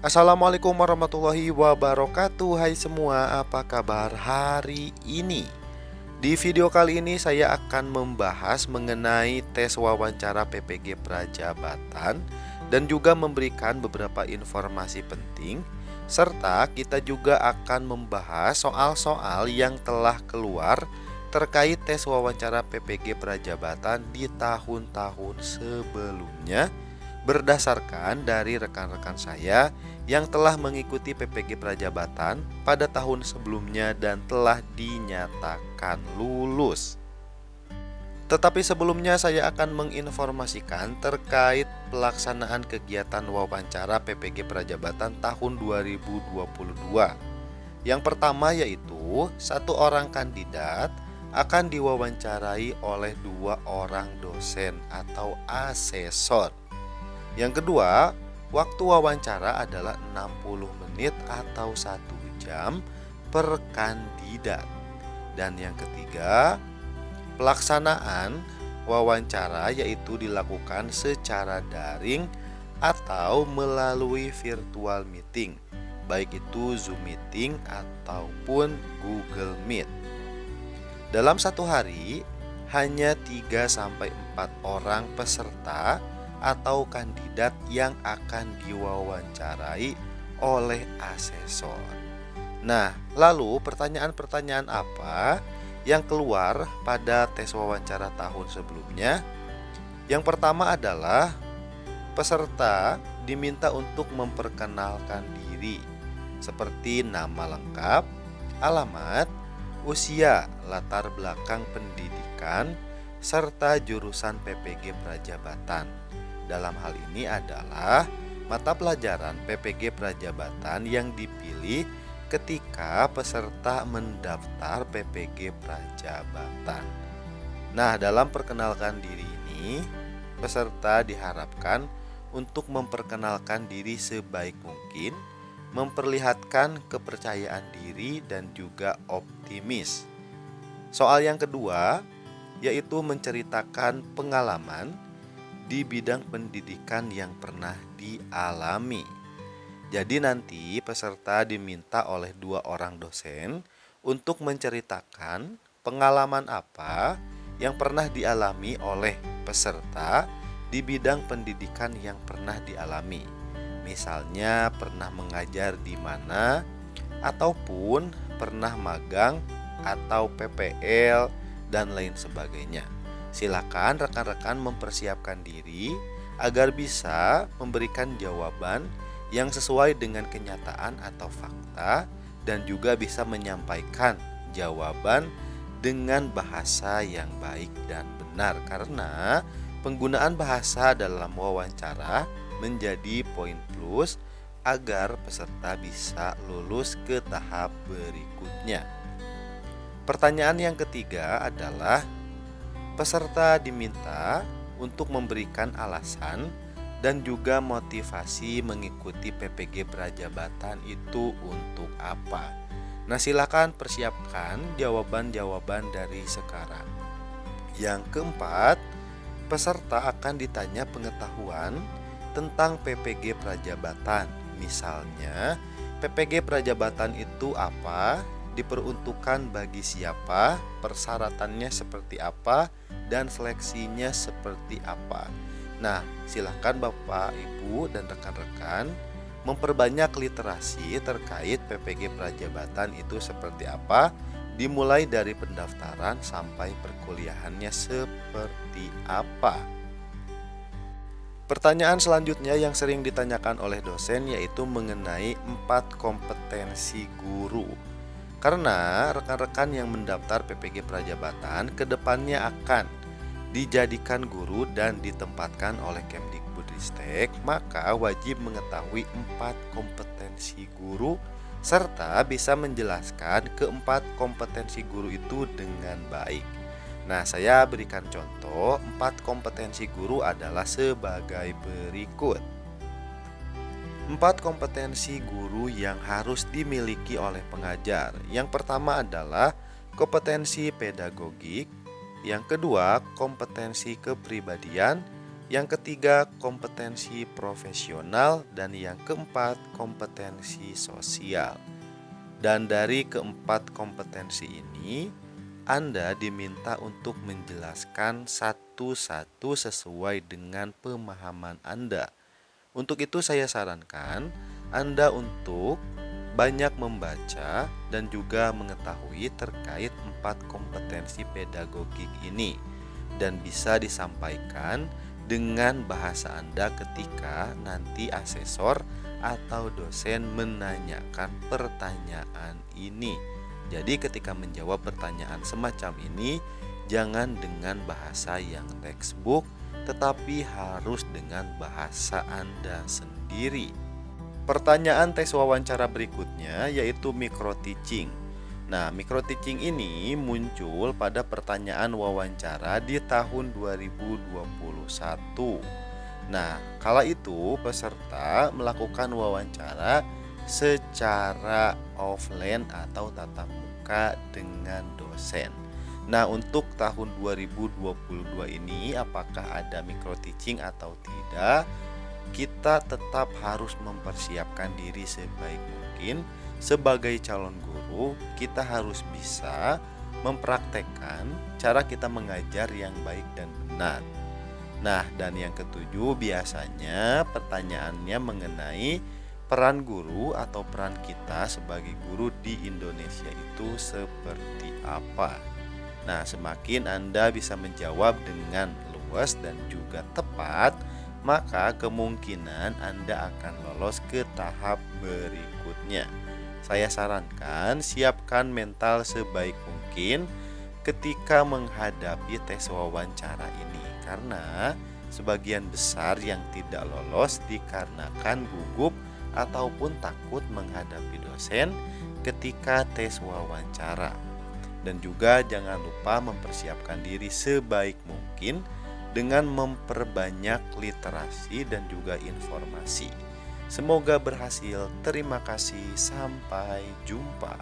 Assalamualaikum warahmatullahi wabarakatuh. Hai semua, apa kabar hari ini? Di video kali ini saya akan membahas mengenai tes wawancara PPG Prajabatan dan juga memberikan beberapa informasi penting, serta kita juga akan membahas soal-soal yang telah keluar terkait tes wawancara PPG Prajabatan di tahun-tahun sebelumnya, berdasarkan dari rekan-rekan saya yang telah mengikuti PPG Prajabatan pada tahun sebelumnya dan telah dinyatakan lulus. Tetapi sebelumnya saya akan menginformasikan terkait pelaksanaan kegiatan wawancara PPG Prajabatan tahun 2022. Yang pertama yaitu satu orang kandidat akan diwawancarai oleh 2 orang dosen atau asesor. Yang kedua, waktu wawancara adalah 60 menit atau 1 jam per kandidat. Dan yang ketiga, pelaksanaan wawancara yaitu dilakukan secara daring atau melalui virtual meeting, baik itu Zoom meeting ataupun Google Meet. Dalam satu hari, hanya 3-4 orang peserta atau kandidat yang akan diwawancarai oleh asesor. Nah, lalu pertanyaan-pertanyaan apa yang keluar pada tes wawancara tahun sebelumnya? Yang pertama adalah peserta diminta untuk memperkenalkan diri, seperti nama lengkap, alamat, usia, latar belakang pendidikan, serta jurusan PPG Prajabatan. Dalam hal ini adalah mata pelajaran PPG Prajabatan yang dipilih ketika peserta mendaftar PPG Prajabatan. Nah, dalam perkenalkan diri ini, peserta diharapkan untuk memperkenalkan diri sebaik mungkin, memperlihatkan kepercayaan diri dan juga optimis. Soal yang kedua yaitu menceritakan pengalaman di bidang pendidikan yang pernah dialami. Jadi nanti peserta diminta oleh 2 orang dosen untuk menceritakan pengalaman apa yang pernah dialami oleh peserta di bidang pendidikan yang pernah dialami. Misalnya pernah mengajar di mana, ataupun pernah magang atau PPL dan lain sebagainya. Silakan rekan-rekan mempersiapkan diri agar bisa memberikan jawaban yang sesuai dengan kenyataan atau fakta dan juga bisa menyampaikan jawaban dengan bahasa yang baik dan benar, karena penggunaan bahasa dalam wawancara menjadi poin plus agar peserta bisa lulus ke tahap berikutnya. Pertanyaan yang ketiga adalah peserta diminta untuk memberikan alasan dan juga motivasi mengikuti PPG Prajabatan itu untuk apa. Nah, silakan persiapkan jawaban-jawaban dari sekarang. Yang keempat, peserta akan ditanya pengetahuan tentang PPG Prajabatan. Misalnya, PPG Prajabatan itu apa, diperuntukkan bagi siapa, persyaratannya seperti apa, dan seleksinya seperti apa. Nah, silakan Bapak, Ibu, dan rekan-rekan memperbanyak literasi terkait PPG Prajabatan itu seperti apa, dimulai dari pendaftaran sampai perkuliahannya seperti apa. Pertanyaan selanjutnya yang sering ditanyakan oleh dosen yaitu mengenai 4 kompetensi guru. Karena rekan-rekan yang mendaftar PPG Prajabatan kedepannya akan dijadikan guru dan ditempatkan oleh Kemdikbudristek, maka wajib mengetahui 4 kompetensi guru serta bisa menjelaskan keempat kompetensi guru itu dengan baik. Nah, saya berikan contoh 4 kompetensi guru adalah sebagai berikut. 4 kompetensi guru yang harus dimiliki oleh pengajar. Yang pertama adalah kompetensi pedagogik, yang kedua kompetensi kepribadian, Yang ketiga, kompetensi profesional, dan yang keempat, kompetensi sosial. Dan dari keempat kompetensi ini, Anda diminta untuk menjelaskan satu-satu sesuai dengan pemahaman Anda. Untuk itu saya sarankan Anda untuk banyak membaca dan juga mengetahui terkait empat kompetensi pedagogik ini, dan bisa disampaikan dengan bahasa Anda ketika nanti asesor atau dosen menanyakan pertanyaan ini. Jadi ketika menjawab pertanyaan semacam ini, jangan dengan bahasa yang textbook, tetapi harus dengan bahasa Anda sendiri. Pertanyaan tes wawancara berikutnya yaitu micro teaching. Nah, micro teaching ini muncul pada pertanyaan wawancara di tahun 2021. Nah, kala itu peserta melakukan wawancara secara offline atau tatap muka dengan dosen. Nah, untuk tahun 2022 ini apakah ada micro teaching atau tidak? Kita tetap harus mempersiapkan diri sebaik mungkin. Sebagai calon guru, kita harus bisa mempraktekkan cara kita mengajar yang baik dan benar. Nah, dan yang ketujuh, biasanya pertanyaannya mengenai peran guru atau peran kita sebagai guru di Indonesia itu seperti apa. Nah, semakin Anda bisa menjawab dengan luas dan juga tepat, maka kemungkinan Anda akan lolos ke tahap berikutnya. Saya sarankan siapkan mental sebaik mungkin ketika menghadapi tes wawancara ini, karena sebagian besar yang tidak lolos dikarenakan gugup ataupun takut menghadapi dosen ketika tes wawancara. Dan juga jangan lupa mempersiapkan diri sebaik mungkin dengan memperbanyak literasi dan juga informasi. Semoga berhasil. Terima kasih. Sampai jumpa.